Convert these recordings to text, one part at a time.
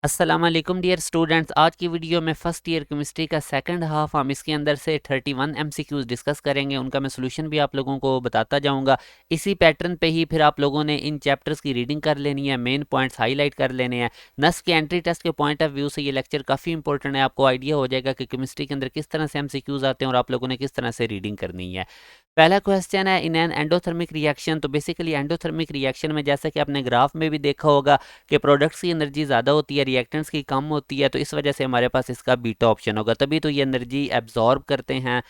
अस्सलाम वालेकुम dear students. आज की वीडियो में फर्स्ट ईयर केमिस्ट्री का सेकंड हाफ हम इसके अंदर से 31 एमसीक्यूज डिस्कस करेंगे। उनका मैं सोल्यूशन भी आप लोगों को बताता जाऊंगा। इसी पैटर्न पे ही फिर आप लोगों ने इन चैप्टर्स की रीडिंग कर लेनी है, मेन पॉइंट्स हाईलाइट कर लेने हैं। नस के एंट्री टेस्ट के पॉइंट ऑफ व्यू से ये लेक्चर काफ़ी इंपॉर्टेंट है। आपको आइडिया हो जाएगा कि केमिस्ट्री के अंदर किस तरह से एमसीक्यूज आते हैं और आप लोगों ने किस तरह से रीडिंग करनी है। पहला क्वेश्चन है, इन एन एंडोथर्मिक रिएक्शन। तो बेसिकली एंडोथर्मिक रिएक्शन में जैसा कि आपने ग्राफ में भी देखा होगा कि प्रोडक्ट्स की एनर्जी ज़्यादा होती है, रिएक्टेंट्स की कम होती है, तो इस वजह से हमारे पास इसका बीटा ऑप्शन होगा। तभी तो ये एनर्जी एब्जॉर्ब करते हैं,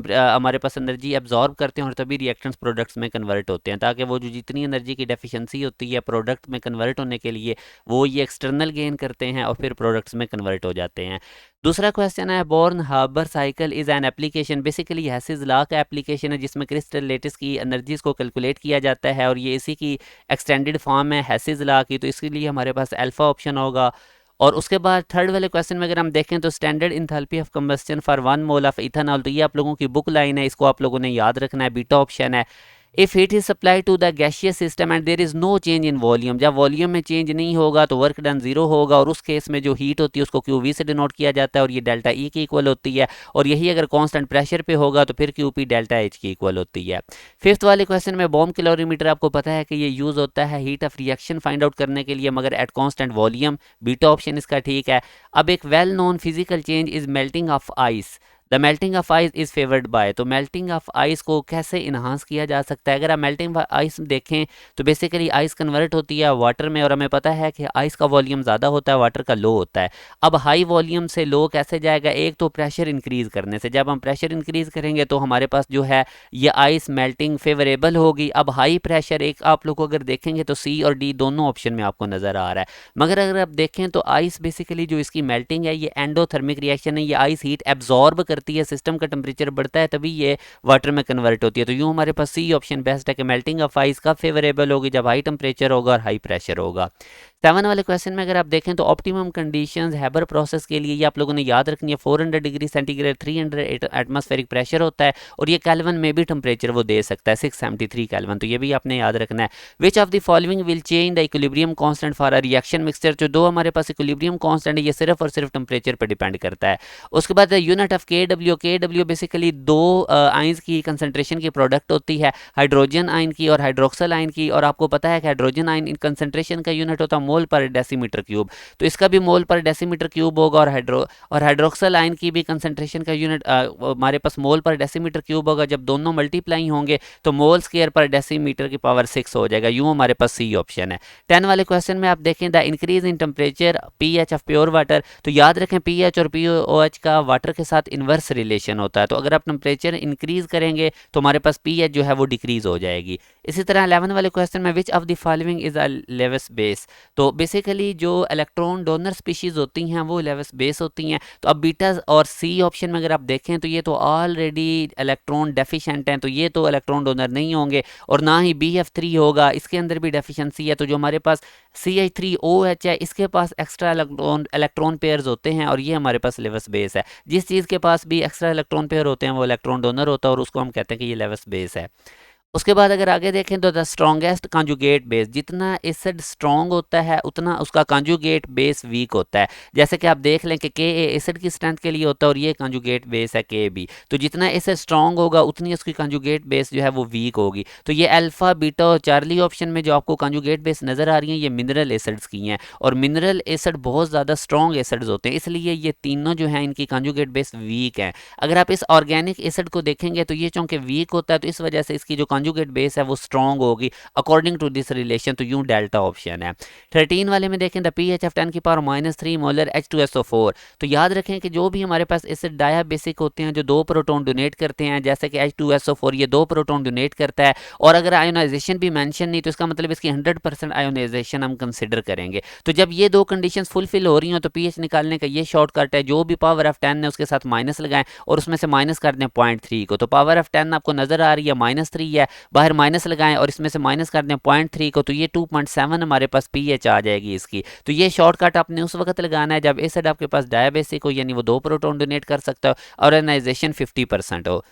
हमारे पास एनर्जी एब्जॉर्ब करते हैं और तभी रिएक्टेंट्स प्रोडक्ट्स में कन्वर्ट होते हैं, ताकि वो जो जितनी एनर्जी की डेफिशिएंसी होती है प्रोडक्ट में कन्वर्ट होने के लिए वो ये एक्सटर्नल गेन करते हैं और फिर प्रोडक्ट्स में कन्वर्ट हो जाते हैं। दूसरा क्वेश्चन है, Born Haber cycle is an application. Basically Hess's law का एप्लीकेशन है जिसमें क्रिस्टल लेटिस की एनर्जीज को कैलकुलेट किया जाता है और ये इसी की एक्सटेंडेड फॉर्म है हैसेस लॉ की, तो इसके लिए हमारे पास अल्फा ऑप्शन होगा। और उसके बाद थर्ड वाले क्वेश्चन में अगर हम देखें तो standard enthalpy of combustion for 1 mole of ethanol, तो ये आप लोगों की बुक लाइन है, इसको आप लोगों ने याद रखना है, बीटा ऑप्शन है। If heat is supply to the gaseous system and there is no change in volume, जब वॉल्यूम में चेंज नहीं होगा तो वर्क डन जीरो होगा, और उस केस में जो हीट होती है उसको क्यू वी से डिनोट किया जाता है और ये डेल्टा ई की इक्वल होती है। और यही अगर कांस्टेंट प्रेशर पे होगा तो फिर क्यू पी डेल्टा एच की इक्वल होती है। फिफ्थ वाले क्वेश्चन में बॉम्ब कैलोरीमीटर, आपको पता है कि ये यूज होता है heat of reaction find out करने के लिए, मगर at constant volume, beta option इसका ठीक है। अब एक well known physical change is melting of ice, the melting of ice is favoured by, तो मेल्टिंग ऑफ आइस को कैसे इन्हांस किया जा सकता है। अगर आप मेल्टिंग आइस देखें तो बेसिकली आइस कन्वर्ट होती है वाटर में, और हमें पता है कि आइस का वॉल्यूम ज़्यादा होता है, वाटर का लो होता है। अब हाई वॉल्यूम से लो कैसे जाएगा, एक तो प्रेशर इंक्रीज करने से, जब हम प्रेशर इंक्रीज करेंगे तो हमारे पास जो है ये आइस मेल्टिंग फेवरेबल होगी। अब हाई प्रेशर, एक आप लोग अगर देखेंगे तो सी और डी दोनों ऑप्शन में आपको नजर आ रहा है, मगर अगर आप देखें तो आइस बेसिकली जो इसकी मेल्टिंग है ये एंडोथर्मिक रिएक्शन है, ये आइस हीट एब्जॉर्ब करती है, सिस्टम का टेम्परेचर बढ़ता है तभी ये वाटर में कन्वर्ट होती है। तो यूं हमारे पास सी ऑप्शन बेस्ट है कि मेल्टिंग ऑफ आइस कब फेवरेबल होगी, जब हाई टेम्परेचर होगा और हाई प्रेशर होगा। 7 वाले क्वेश्चन में अगर आप देखें तो ऑप्टिमम कंडीशंस हैबर प्रोसेस के लिए ये आप लोगों ने याद रखनी है, 400 डिग्री सेंटीग्रेड 300 एटमॉस्फेरिक प्रेशर होता है, और ये केल्विन में भी टेम्परेचर वो दे सकता है 673 केल्विन, तो ये भी आपने याद रखना है। विच of the following will change the equilibrium constant for a reaction mixture, जो दो हमारे पास इक्विलिब्रियम कांस्टेंट है ये सिर्फ और सिर्फ टेम्परेचर पर डिपेंड करता है। उसके बाद यूनिट ऑफ के डब्ल्यू बेसिकली दो आइंस की कंसंट्रेशन की प्रोडक्ट होती है, हाइड्रोजन आयन की और हाइड्रोक्सल आयन की, और आपको पता है कि हाइड्रोजन आयन इन कंसंट्रेशन का यूनिट होता है मोल पर डेसीमीटर क्यूब, तो इसका भी मोल पर डेसीमीटर क्यूब होगा। और हाइड्रोक्सल आयन की भी कंसंट्रेशन का यूनिट हमारे पास मोल पर डेसीमीटर क्यूब होगा। जब दोनों मल्टीप्लाई होंगे तो मोल स्क्वायर पर डेसीमीटर की पावर 6 हो जाएगा। यूं हमारे पास सी ऑप्शन है। 10 वाले क्वेश्चन में आप देखें the increase in temperature pH of pure water, तो याद रखें पीएच और पीओएच का वाटर के साथ इन्वर्स रिलेशन होता है, तो अगर आप टेम्परेचर इंक्रीज करेंगे तो हमारे पास पीएच जो है वो डिक्रीज हो जाएगी। इसी तरह 11 वाले क्वेश्चन में which of the following is a Lewis base, तो बेसिकली जो इलेक्ट्रॉन डोनर स्पीशीज होती हैं वो लेविस बेस होती हैं। तो अब बीटा और सी ऑप्शन में अगर आप देखें तो ये तो ऑलरेडी इलेक्ट्रॉन डेफिशिएंट हैं, तो ये तो इलेक्ट्रॉन डोनर नहीं होंगे, और ना ही BF3 होगा, इसके अंदर भी डेफिशिएंसी है। तो जो हमारे पास CH3OH है इसके पास एक्स्ट्रा इलेक्ट्रॉन पेयर्स होते हैं और ये हमारे पास लेविस बेस है। जिस चीज़ के पास भी एक्स्ट्रा इलेक्ट्रॉन पेयर होते हैं वो इलेक्ट्रॉन डोनर होता है और उसको हम कहते हैं कि ये लेविस बेस है। उसके बाद अगर आगे देखें तो द स्ट्रॉन्गेस्ट कॉन्जुगेट बेस, जितना एसिड स्ट्रॉन्ग होता है उतना उसका कॉन्जुगेट बेस वीक होता है। जैसे कि आप देख लें कि के एसिड की स्ट्रेंथ के लिए होता है और ये कॉन्जुगेट बेस है के बी, तो जितना एसिड स्ट्रॉन्ग होगा उतनी उसकी कॉन्जुगेट बेस जो है वो वीक होगी। तो ये अल्फा बीटा और चार्ली ऑप्शन में जो आपको कॉन्जुगेट बेस नज़र आ रही हैं ये मिनरल एसिड्स की हैं, और मिनरल एसिड बहुत ज़्यादा स्ट्रॉन्ग एसिड्स होते हैं, इसलिए ये तीनों जो हैं इनकी कॉन्जुगेट बेस वीक है। अगर आप इस ऑर्गेनिक एसिड को देखेंगे तो ये चूंकि वीक होता है तो इस वजह से इसकी जो कॉन्जुगेट बेस है वो स्ट्रॉन्ग होगी अकॉर्डिंग टू दिस रिलेशन, तो यूं डेल्टा ऑप्शन है। 13 वाले में देखें द पीएच ऑफ 10 की पावर -3 मोलर H2SO4, तो याद रखें कि जो भी हमारे पास एसिड डायाबेसिक होते हैं जो 2 प्रोटॉन डोनेट करते हैं, जैसे कि H2SO4 ये 2 प्रोटॉन डोनेट करता है, और अगर आयोनाइजेशन भी मेंशन नहीं तो इसका मतलब इसकी 100% आयोनाइजेशन हम कंसिडर करेंगे। तो जब ये दो कंडीशंस फुलफिल हो रही हो तो पीएच निकालने का ये शॉर्टकट है, जो भी पावर ऑफ 10 है उसके साथ माइनस लगाएं और उसमें से माइनस कर दें 0.3 को, तो पावर ऑफ 10 आपको नजर आ रही है -3 है, बाहर माइनस लगाएं और इसमें से माइनस कर दें 0.3 को, तो ये 2.7 हमारे पास पीएच आ जाएगी इसकी। तो ये शॉर्टकट आपने उस वक्त लगाना है जब एसिड आपके पास डायबेसिक हो, यानी वो 2 प्रोटॉन डोनेट कर सकता हो और आयोनाइजेशन 50% हो।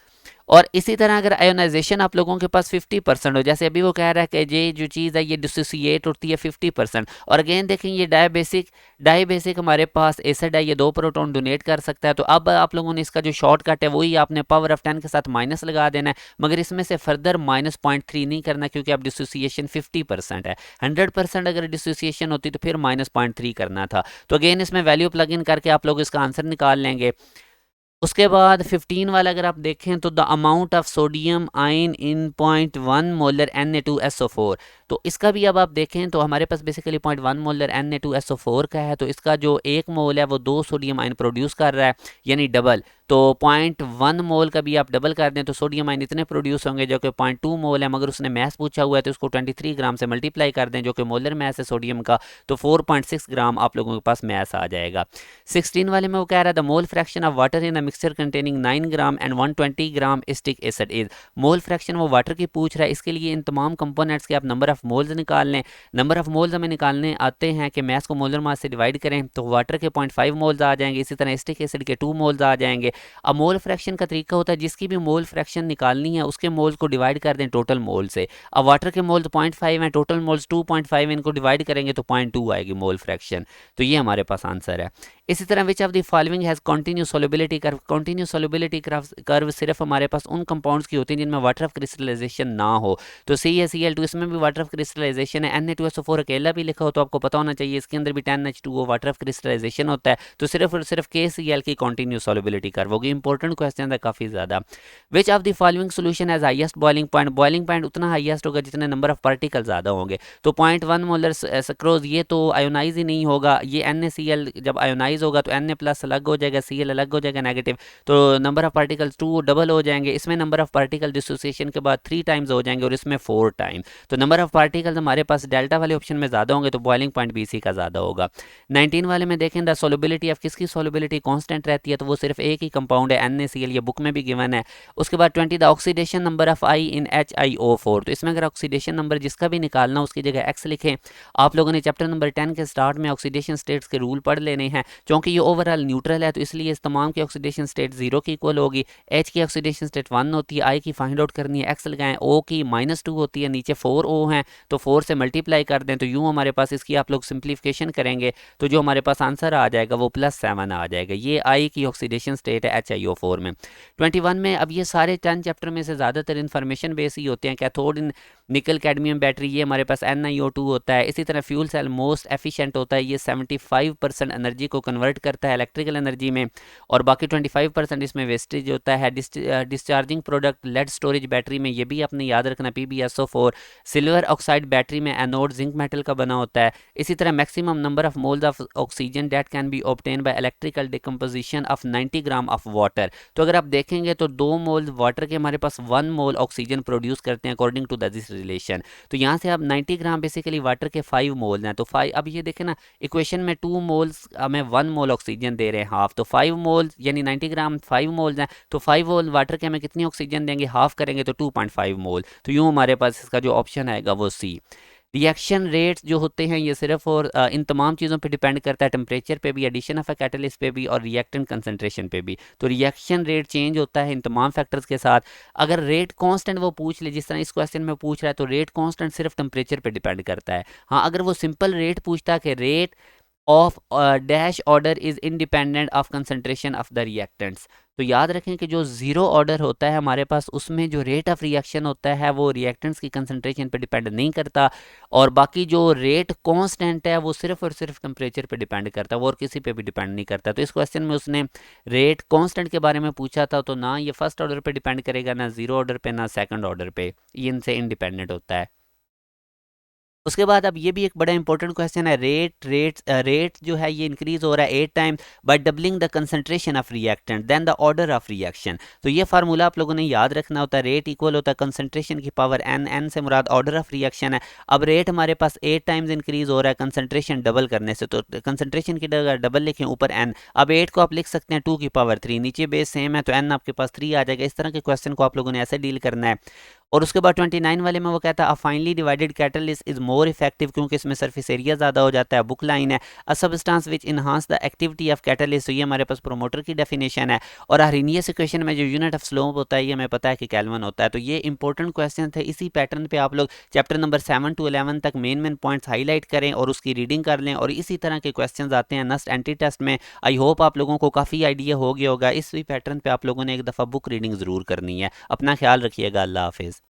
और इसी तरह अगर आयोनाइजेशन आप लोगों के पास 50% हो, जैसे अभी वो कह रहा है कि ये जो चीज़ है ये डिसोसिएट होती है 50%, और अगेन देखें ये डाई बेसिक हमारे पास एसिड है, ये 2 प्रोटॉन डोनेट कर सकता है। तो अब आप लोगों ने इसका जो शॉर्टकट है वही आपने पावर ऑफ 10 के साथ माइनस लगा देना है, मगर इसमें से फर्दर -0.3 नहीं करना, क्योंकि अब डिसोसिएशन 50% है। 100% अगर डिसोसिएशन होती तो फिर -0.3 करना था। तो अगेन इसमें वैल्यू प्लग इन करके आप लोग इसका आंसर निकाल लेंगे। उसके बाद 15 वाला अगर आप देखें तो the amount of sodium ion in 0.1 molar Na2SO4, तो इसका भी अब आप देखें तो हमारे पास बेसिकली 0.1 मोलर Na2SO4 का है, तो इसका जो 1 मोल है वो 2 सोडियम आयन प्रोड्यूस कर रहा है, यानी डबल। तो 0.1 मोल का भी आप डबल कर दें तो सोडियम आयन इतने प्रोड्यूस होंगे, जो कि 0.2 मोल है, मगर उसने मैस पूछा हुआ है तो उसको 23 ग्राम से मल्टीप्लाई कर दें, जो कि मोलर मैस है सोडियम का, तो 4.6 ग्राम आप लोगों के पास मैस आ जाएगा। 16 वाले में वो कह रहा है the mole fraction of water in a mixture containing 9 gram and 120 gram acetic acid is. Mole fraction वो वाटर की पूछ रहा है, इसके लिए इन तमाम कंपोनेंट्स के आप नंबर ऑफ मोल्स निकाल लें। नंबर ऑफ मोल्स हमें निकालने आते हैं कि मैस को मोलर मास से डिवाइड करें तो वाटर के 0.5 मोल्स आ जाएंगे, इसी तरह एसिटिक एसिड के 2 मोल्स आ जाएंगे। अब मोल फ्रैक्शन का तरीका होता है, जिसकी भी मोल फ्रैक्शन निकालनी है उसके मोल्स को डिवाइड कर दें टोटल मोल से। अब वाटर के मोल्स 0.5 हैं, टोटल मोल्स 2.5, इनको डिवाइड करेंगे तो 0.2 आएगी मोल फ्रैक्शन। तो ये हमारे पास आंसर है। इसी तरह विच of the following has continue solubility curve. Continue solubility curve सिर्फ हमारे पास उन कंपाउंड्स की होती हैं जिनमें वाटर ऑफ क्रिस्टलाइजेशन ना हो। तो CaCl2 इसमें भी वाटर ऑफ क्रिस्टलाइजेशन है। Na2SO4 अकेला भी लिखा हो तो आपको पता होना चाहिए इसके अंदर भी 10H2O वाटर ऑफ क्रिस्टलाइजेशन होता है। तो सिर्फ और सिर्फ KCl की कंटिन्यू सोलबिलिटी कर्व होगी। इंपॉर्टेंट क्वेश्चन है काफ़ी ज़्यादा। विच of the following solution has highest boiling point. Boiling point उतना हाईएस्ट होगा जितने नंबर ऑफ पार्टिकल ज़्यादा होंगे। तो 0.1 मोलर सक्रोज ये तो आयोनाइज ही नहीं होगा, ये NaCl जब आयोनाइज होगा तो Na प्लस अलग हो जाएगा, Cl अलग हो जाएगा नेगेटिव, तो नंबर ऑफ पार्टिकल्स 2 डबल हो जाएंगे। इसमें नंबर ऑफ पार्टिकल डिसोसिएशन के बाद 3 टाइम्स हो जाएंगे और इसमें 4 टाइम। तो नंबर ऑफ पार्टिकल्स हमारे पास डेल्टा वाले ऑप्शन में ज़्यादा होंगे, तो बॉइलिंग पॉइंट भी इसी का ज़्यादा होगा। 19 वाले में देखें द सोलबिलिटी ऑफ किसकी सोलबिलिटी कांस्टेंट रहती है, तो वो सिर्फ एक ही कंपाउंड है NaCl, ये बुक में भी गिवन है। उसके बाद 20 the oxidation number of I in HiO4, तो इसमें अगर ऑक्सीडेशन नंबर जिसका भी निकालना उसकी जगह X लिखें। आप लोगों ने चैप्टर नंबर 10 के स्टार्ट में ऑक्सीडेशन स्टेट्स के रूल पढ़ लेने हैं, क्योंकि ये ओवरऑल न्यूट्रल है तो इसलिए इस तमाम की ऑक्सीडेशन स्टेट 0 की इक्वल होगी। H की ऑक्सीडेशन स्टेट 1 होती है, I की फाइंड आउट करनी है, X लगाएं, O की -2 होती है, नीचे 4 O हैं तो 4 से मल्टीप्लाई कर दें, तो यूँ हमारे पास इसकी आप लोग सिंप्लीफिकेशन करेंगे तो जो हमारे पास आंसर आ जाएगा वो +7 आ जाएगा। ये I की ऑक्सीडेशन स्टेट है HiO4 में। 21 में अब ये सारे 10 चैप्टर में से ज़्यादातर इन्फॉर्मेशन बेस ही होते हैं। कैथोड इन निकल कैडमियम बैटरी, ये हमारे पास NiO2 होता है। इसी तरह फ्यूल सेल मोस्ट एफिशिएंट होता है, ये 75% एनर्जी को कन्वर्ट करता है इलेक्ट्रिकल एनर्जी में, और बाकी 25% इसमें वेस्टेज होता है। Discharging product lead storage battery में, ये भी आपने याद रखना, PbSO4। सिल्वर ऑक्साइड बैटरी में एनोड जिंक मेटल का बना होता है। इसी तरह maximum number of moles of oxygen that can be obtain by electrical decomposition of 90 gram of water. तो अगर आप देखेंगे तो 2 मोल वाटर के हमारे पास 1 मोल ऑक्सीजन प्रोड्यूस करते हैं अकॉर्डिंग टू दिस रिलेशन। तो यहाँ से आप 90 ग्राम बेसिकली वाटर के 5 मोल हैं, तो 5, अब ये देखें ना इक्वेशन में 2 मोल्स हमें 1 मोल ऑक्सीजन दे रहे हैं हाफ, तो 5 मोल यानी 90 ग्राम 5 मोल्स हैं, तो 5 मोल वाटर के हमें कितनी ऑक्सीजन देंगे, हाफ करेंगे तो 2.5 मोल। तो यूँ हमारे पास इसका जो ऑप्शन आएगा वो C। रिएक्शन रेट्स जो होते हैं ये सिर्फ और इन तमाम चीज़ों पे डिपेंड करता है, टेम्परेचर पे भी, एडिशन ऑफ अ कैटलिस्ट पे भी, और रिएक्टेंट कंसंट्रेशन पे भी। तो रिएक्शन रेट चेंज होता है इन तमाम फैक्टर्स के साथ। अगर रेट कांस्टेंट वो पूछ ले, जिस तरह इस क्वेश्चन में पूछ रहा है, तो रेट कांस्टेंट सिर्फ टेम्परेचर पे डिपेंड करता है। हाँ, अगर वो सिंपल रेट पूछता है कि rate of dash order is independent of concentration of the reactants, तो याद रखें कि जो ज़ीरो ऑर्डर होता है हमारे पास, उसमें जो रेट ऑफ रिएक्शन होता है वो रिएक्टेंट्स की कंसंट्रेशन पे डिपेंड नहीं करता, और बाकी जो रेट कांस्टेंट है वो सिर्फ और सिर्फ टेम्परेचर पे डिपेंड करता है, वो और किसी पे भी डिपेंड नहीं करता। तो इस क्वेश्चन में उसने रेट कांस्टेंट के बारे में पूछा था, तो ना ये फर्स्ट ऑर्डर पे डिपेंड करेगा, ना ज़ीरो ऑर्डर पे, ना सेकंड ऑर्डर पे, ये इनसे इंडिपेंडेंट होता है। उसके बाद अब ये भी एक बड़ा इंपॉर्टेंट क्वेश्चन है, रेट जो है ये इंक्रीज हो रहा है 8 time by doubling the concentration of reactant then the order of reaction. तो ये फार्मूला आप लोगों ने याद रखना होता है, रेट इक्वल होता है कंसंट्रेशन की पावर n से मुराद ऑर्डर ऑफ रिएक्शन है। अब रेट हमारे पास 8 टाइम्स इंक्रीज हो रहा है कंसंट्रेशन डबल करने से, तो कंसंट्रेशन की जगह डबल लिखें, ऊपर n। अब 8 को आप लिख सकते हैं 2 की पावर 3, नीचे बेस सेम है तो n आपके पास 3 आ जाएगा। इस तरह के क्वेश्चन को आप लोगों ने ऐसे डील करना है। और उसके बाद 29 वाले में वो कहता है a finally divided catalyst is more effective, क्योंकि इसमें सरफेस एरिया ज़्यादा हो जाता है। बुक लाइन है a substance which enhance the activity of catalyst, तो ये हमारे पास प्रोमोटर की डेफिनेशन है। और आर्हेनियस इक्वेशन में जो यूनिट ऑफ स्लोप होता है ये हमें पता है कि केल्विन होता है। तो ये इंपॉर्टेंट क्वेश्चन थे। इसी पैटर्न पे आप लोग चैप्टर नंबर 7 to 11 तक मेन पॉइंट्स हाईलाइट करें और उसकी रीडिंग कर लें, और इसी तरह के क्वेश्चन आते हैं नेक्स्ट एंटी टेस्ट में। आई होप आप लोगों को काफ़ी आइडिया हो गया होगा। इसी पैटर्न पे आप लोगों ने एक दफ़ा बुक रीडिंग ज़रूर करनी है। अपना ख्याल रखिएगा। अल्लाह हाफिज़।